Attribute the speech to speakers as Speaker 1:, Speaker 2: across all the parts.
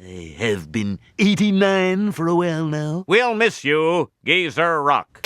Speaker 1: I have been 89 for a while now.
Speaker 2: We'll miss you, Geezer Rock.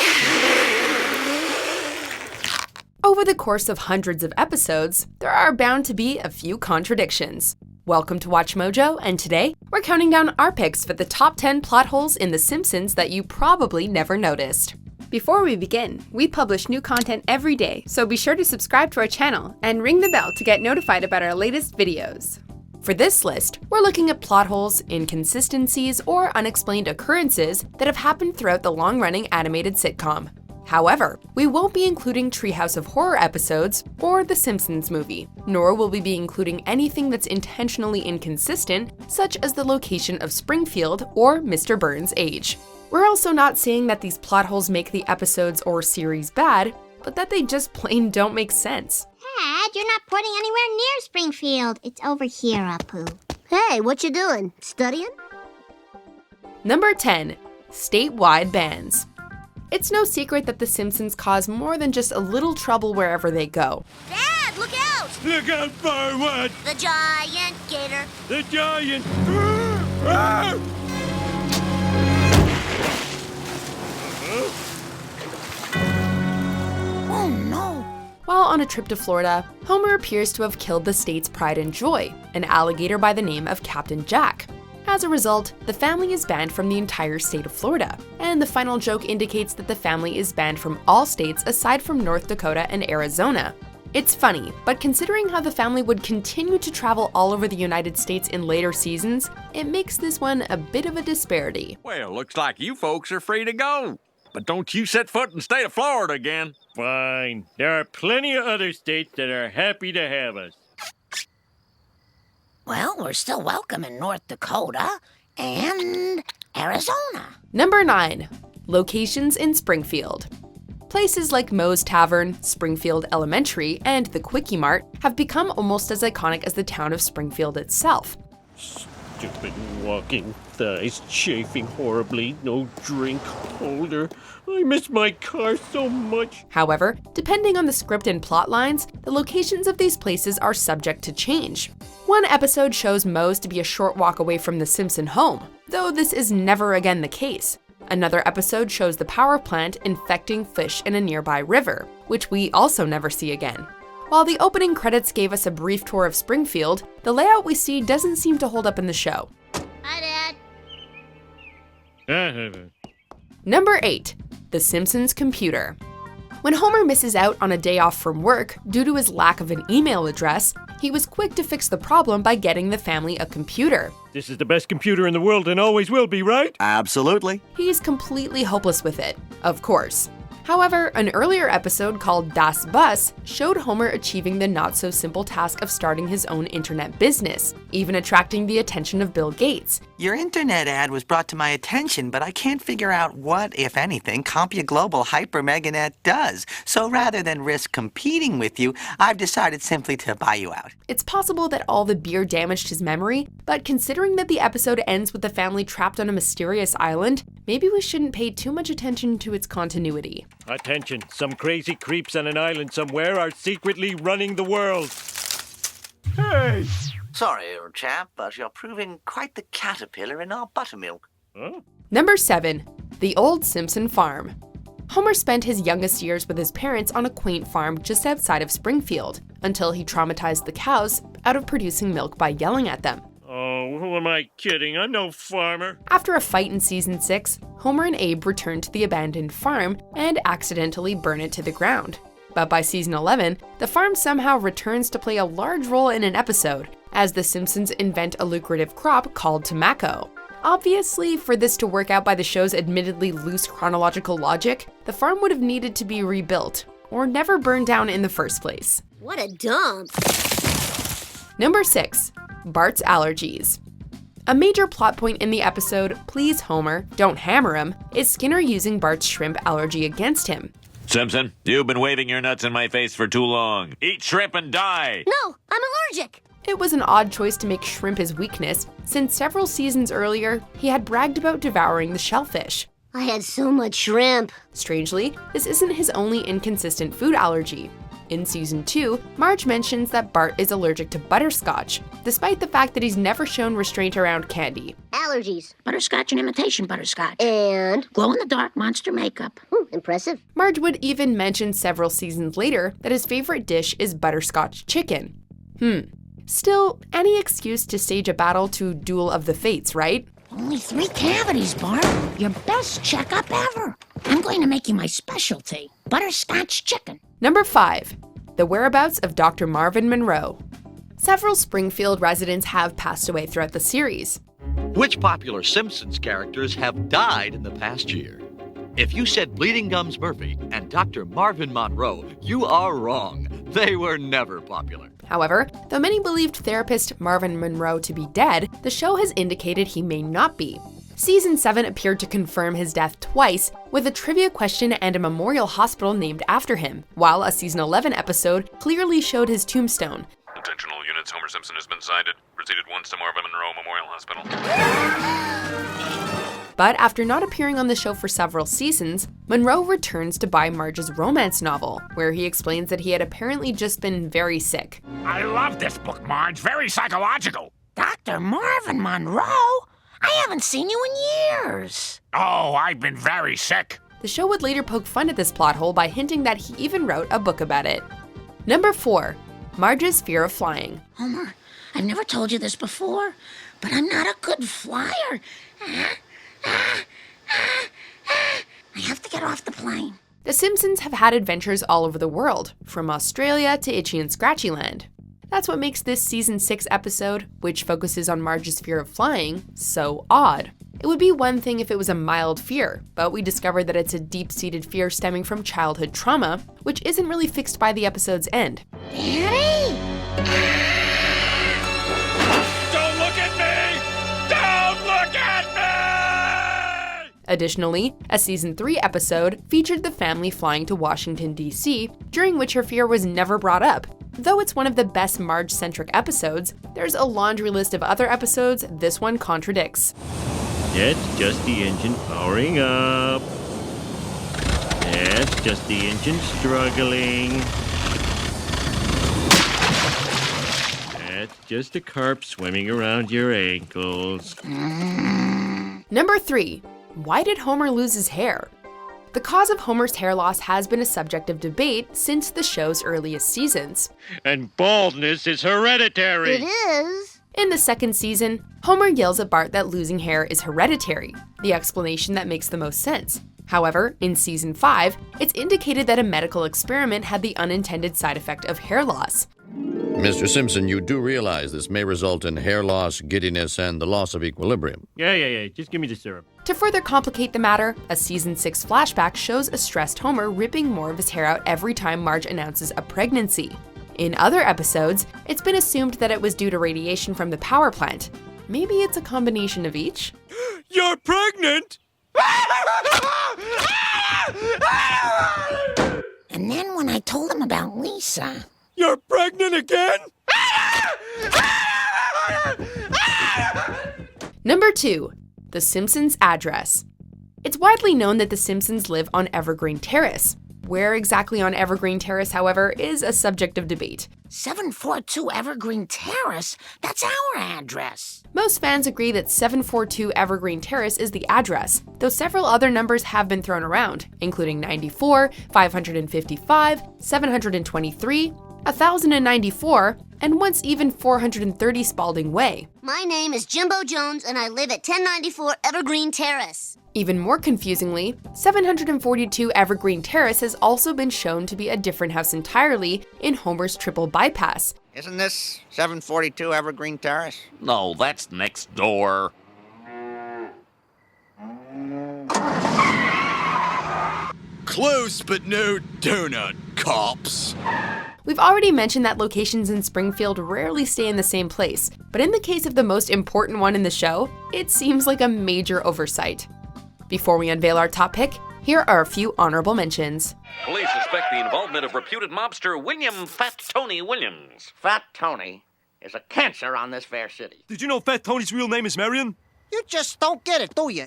Speaker 3: Over the course of hundreds of episodes, there are bound to be a few contradictions. Welcome to Watch Mojo, and today we're counting down our picks for the top 10 plot holes in The Simpsons that you probably never noticed. Before we begin, we publish new content every day, so be sure to subscribe to our channel and ring the bell to get notified about our latest videos. For this list, we're looking at plot holes, inconsistencies, or unexplained occurrences that have happened throughout the long-running animated sitcom. However, we won't be including Treehouse of Horror episodes or The Simpsons movie, nor will we be including anything that's intentionally inconsistent, such as the location of Springfield or Mr. Burns' age. We're also not saying that these plot holes make the episodes or series bad, but that they just plain don't make sense.
Speaker 4: Dad, you're not pointing anywhere near Springfield. It's over here, Apu. Hey, what you doing? Studying?
Speaker 3: Number 10. Statewide Bans. It's no secret that The Simpsons cause more than just a little trouble wherever they go.
Speaker 4: Dad, look out!
Speaker 5: Look out for what?
Speaker 4: The giant gator.
Speaker 5: The giant!
Speaker 4: Oh no!
Speaker 3: While on a trip to Florida, Homer appears to have killed the state's pride and joy, an alligator by the name of Captain Jack. As a result, the family is banned from the entire state of Florida, and the final joke indicates that the family is banned from all states aside from North Dakota and Arizona. It's funny, but considering how the family would continue to travel all over the United States in later seasons, it makes this one a bit of a disparity.
Speaker 2: Well, looks like you folks are free to go. But don't you set foot in the state of Florida again.
Speaker 5: Fine. There are plenty of other states that are happy to have us.
Speaker 6: Well, we're still welcome in North Dakota and Arizona.
Speaker 3: Number 9. Locations in Springfield. Places like Moe's Tavern, Springfield Elementary, and the Quickie Mart have become almost as iconic as the town of Springfield itself.
Speaker 5: Stupid walking thighs, chafing horribly, no drink holder. I miss my car so much.
Speaker 3: However, depending on the script and plot lines, the locations of these places are subject to change. One episode shows Moe's to be a short walk away from the Simpson home, though this is never again the case. Another episode shows the power plant infecting fish in a nearby river, which we also never see again. While the opening credits gave us a brief tour of Springfield, the layout we see doesn't seem to hold up in the show.
Speaker 4: Hi,
Speaker 5: Dad.
Speaker 3: Number 8. The Simpsons Computer. When Homer misses out on a day off from work due to his lack of an email address, he was quick to fix the problem by getting the family a computer.
Speaker 5: This is the best computer in the world and always will be, right?
Speaker 1: Absolutely.
Speaker 3: He's completely hopeless with it, of course. However, an earlier episode called Das Bus showed Homer achieving the not-so-simple task of starting his own internet business, even attracting the attention of Bill Gates.
Speaker 7: Your internet ad was brought to my attention, but I can't figure out what, if anything, CompuGlobal HyperMegaNet does. So rather than risk competing with you, I've decided simply to buy you out.
Speaker 3: It's possible that all the beer damaged his memory, but considering that the episode ends with the family trapped on a mysterious island, maybe we shouldn't pay too much attention to its continuity.
Speaker 5: Attention, some crazy creeps on an island somewhere are secretly running the world. Hey!
Speaker 7: Sorry, old chap, but you're proving quite the caterpillar in our buttermilk.
Speaker 5: Huh?
Speaker 3: Number 7. The Old Simpson Farm. Homer spent his youngest years with his parents on a quaint farm just outside of Springfield, until he traumatized the cows out of producing milk by yelling at them.
Speaker 5: Oh, who am I kidding? I'm no farmer.
Speaker 3: After a fight in season 6, Homer and Abe return to the abandoned farm and accidentally burn it to the ground. But by season 11, the farm somehow returns to play a large role in an episode, as the Simpsons invent a lucrative crop called tobacco. Obviously, for this to work out by the show's admittedly loose chronological logic, the farm would have needed to be rebuilt, or never burned down in the first place.
Speaker 4: What a dump!
Speaker 3: Number 6. Barts Allergies. A major plot point in the episode, Please Homer, Don't Hammer Him, is Skinner using Bart's shrimp allergy against him.
Speaker 2: Simpson, you've been waving your nuts in my face for too long. Eat shrimp and die!
Speaker 4: No, I'm allergic!
Speaker 3: It was an odd choice to make shrimp his weakness, since several seasons earlier, he had bragged about devouring the shellfish.
Speaker 4: I had so much shrimp.
Speaker 3: Strangely, this isn't his only inconsistent food allergy. In Season 2, Marge mentions that Bart is allergic to butterscotch, despite the fact that he's never shown restraint around candy.
Speaker 4: Allergies.
Speaker 6: Butterscotch and imitation butterscotch.
Speaker 4: And?
Speaker 6: Glow-in-the-dark monster makeup.
Speaker 4: Impressive.
Speaker 3: Marge would even mention several seasons later that his favorite dish is butterscotch chicken. Still, any excuse to stage a battle to Duel of the Fates, right?
Speaker 6: Only 3 cavities, Bart. Your best checkup ever. I'm going to make you my specialty. Butterscotch chicken.
Speaker 3: Number 5. The whereabouts of Dr. Marvin Monroe. Several Springfield residents have passed away throughout the series.
Speaker 8: Which popular Simpsons characters have died in the past year? If you said Bleeding Gums Murphy and Dr. Marvin Monroe, you are wrong. They were never popular.
Speaker 3: However, though many believed therapist Marvin Monroe to be dead, the show has indicated he may not be. Season 7 appeared to confirm his death twice, with a trivia question and a memorial hospital named after him, while a Season 11 episode clearly showed his tombstone.
Speaker 9: Attention all units, Homer Simpson has been cited. Proceeded once to Marvin Monroe Memorial Hospital.
Speaker 3: But after not appearing on the show for several seasons, Monroe returns to buy Marge's romance novel, where he explains that he had apparently just been very sick.
Speaker 2: I love this book, Marge. Very psychological.
Speaker 6: Dr. Marvin Monroe? I haven't seen you in years.
Speaker 2: Oh, I've been very sick.
Speaker 3: The show would later poke fun at this plot hole by hinting that he even wrote a book about it. Number 4. Marge's fear of flying.
Speaker 6: Homer, I've never told you this before, but I'm not a good flyer. I have to get off the plane.
Speaker 3: The Simpsons have had adventures all over the world, from Australia to Itchy and Scratchy Land. That's what makes this Season 6 episode, which focuses on Marge's fear of flying, so odd. It would be one thing if it was a mild fear, but we discovered that it's a deep-seated fear stemming from childhood trauma, which isn't really fixed by the episode's end.
Speaker 6: Daddy?
Speaker 2: Don't look at me! Don't look at me!
Speaker 3: Additionally, a Season 3 episode featured the family flying to Washington, D.C., during which her fear was never brought up. Though it's one of the best Marge-centric episodes, there's a laundry list of other episodes this one contradicts.
Speaker 5: That's just the engine powering up. That's just the engine struggling. That's just a carp swimming around your ankles.
Speaker 3: Number 3. Why did Homer lose his hair? The cause of Homer's hair loss has been a subject of debate since the show's earliest seasons.
Speaker 5: And baldness is hereditary.
Speaker 4: It is.
Speaker 3: In the second season, Homer yells at Bart that losing hair is hereditary, the explanation that makes the most sense. However, in Season 5, it's indicated that a medical experiment had the unintended side effect of hair loss.
Speaker 10: Mr. Simpson, you do realize this may result in hair loss, giddiness, and the loss of equilibrium.
Speaker 5: Yeah. Just give me the syrup.
Speaker 3: To further complicate the matter, a Season 6 flashback shows a stressed Homer ripping more of his hair out every time Marge announces a pregnancy. In other episodes, it's been assumed that it was due to radiation from the power plant. Maybe it's a combination of each?
Speaker 2: You're pregnant!
Speaker 6: And then when I told him about Lisa...
Speaker 2: You're pregnant again?
Speaker 3: Number 2. The Simpsons' address. It's widely known that the Simpsons live on Evergreen Terrace. Where exactly on Evergreen Terrace, however, is a subject of debate.
Speaker 6: 742 Evergreen Terrace? That's our address.
Speaker 3: Most fans agree that 742 Evergreen Terrace is the address, though several other numbers have been thrown around, including 94, 555, 723, 1094, and once even 430 Spalding Way.
Speaker 4: My name is Jimbo Jones, and I live at 1094 Evergreen Terrace.
Speaker 3: Even more confusingly, 742 Evergreen Terrace has also been shown to be a different house entirely in Homer's triple bypass.
Speaker 11: Isn't this 742 Evergreen Terrace?
Speaker 2: No, that's next door.
Speaker 1: Close, but no donut, cops.
Speaker 3: We've already mentioned that locations in Springfield rarely stay in the same place, but in the case of the most important one in the show, it seems like a major oversight. Before we unveil our top pick, here are a few honorable mentions.
Speaker 2: Police suspect the involvement of reputed mobster William Fat Tony Williams.
Speaker 11: Fat Tony is a cancer on this fair city.
Speaker 1: Did you know Fat Tony's real name is Marion?
Speaker 11: You just don't get it, do you?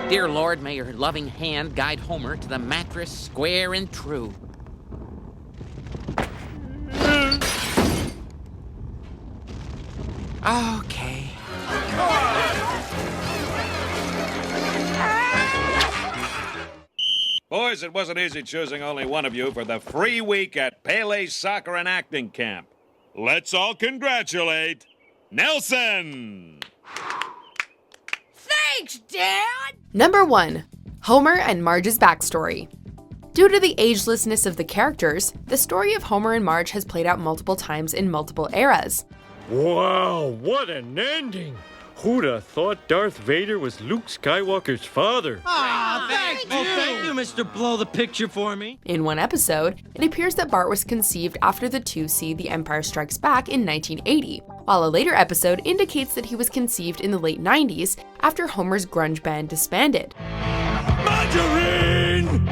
Speaker 12: Dear Lord, may your loving hand guide Homer to the mattress square and true. Okay.
Speaker 2: Boys, it wasn't easy choosing only one of you for the free week at Pele's Soccer and Acting Camp. Let's all congratulate Nelson!
Speaker 3: Thanks, Dad! Number 1. Homer and Marge's backstory. Due to the agelessness of the characters, the story of Homer and Marge has played out multiple times in multiple eras.
Speaker 5: Wow, what an ending! Who'd have thought Darth Vader was Luke Skywalker's father?
Speaker 13: Thank you, Mr. Blow the Picture for me.
Speaker 3: In one episode, it appears that Bart was conceived after the two see The Empire Strikes Back in 1980, while a later episode indicates that he was conceived in the late 90s after Homer's grunge band disbanded.
Speaker 5: Margarine!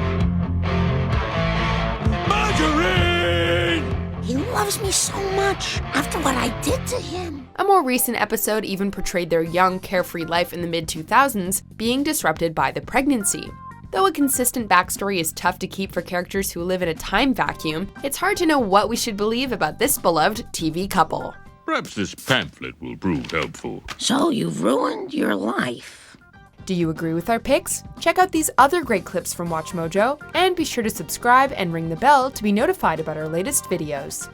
Speaker 5: Margarine!
Speaker 6: He loves me so much after what I did to him.
Speaker 3: A more recent episode even portrayed their young, carefree life in the mid-2000s being disrupted by the pregnancy. Though a consistent backstory is tough to keep for characters who live in a time vacuum, it's hard to know what we should believe about this beloved TV couple.
Speaker 9: Perhaps this pamphlet will prove helpful.
Speaker 6: So you've ruined your life.
Speaker 3: Do you agree with our picks? Check out these other great clips from WatchMojo, and be sure to subscribe and ring the bell to be notified about our latest videos.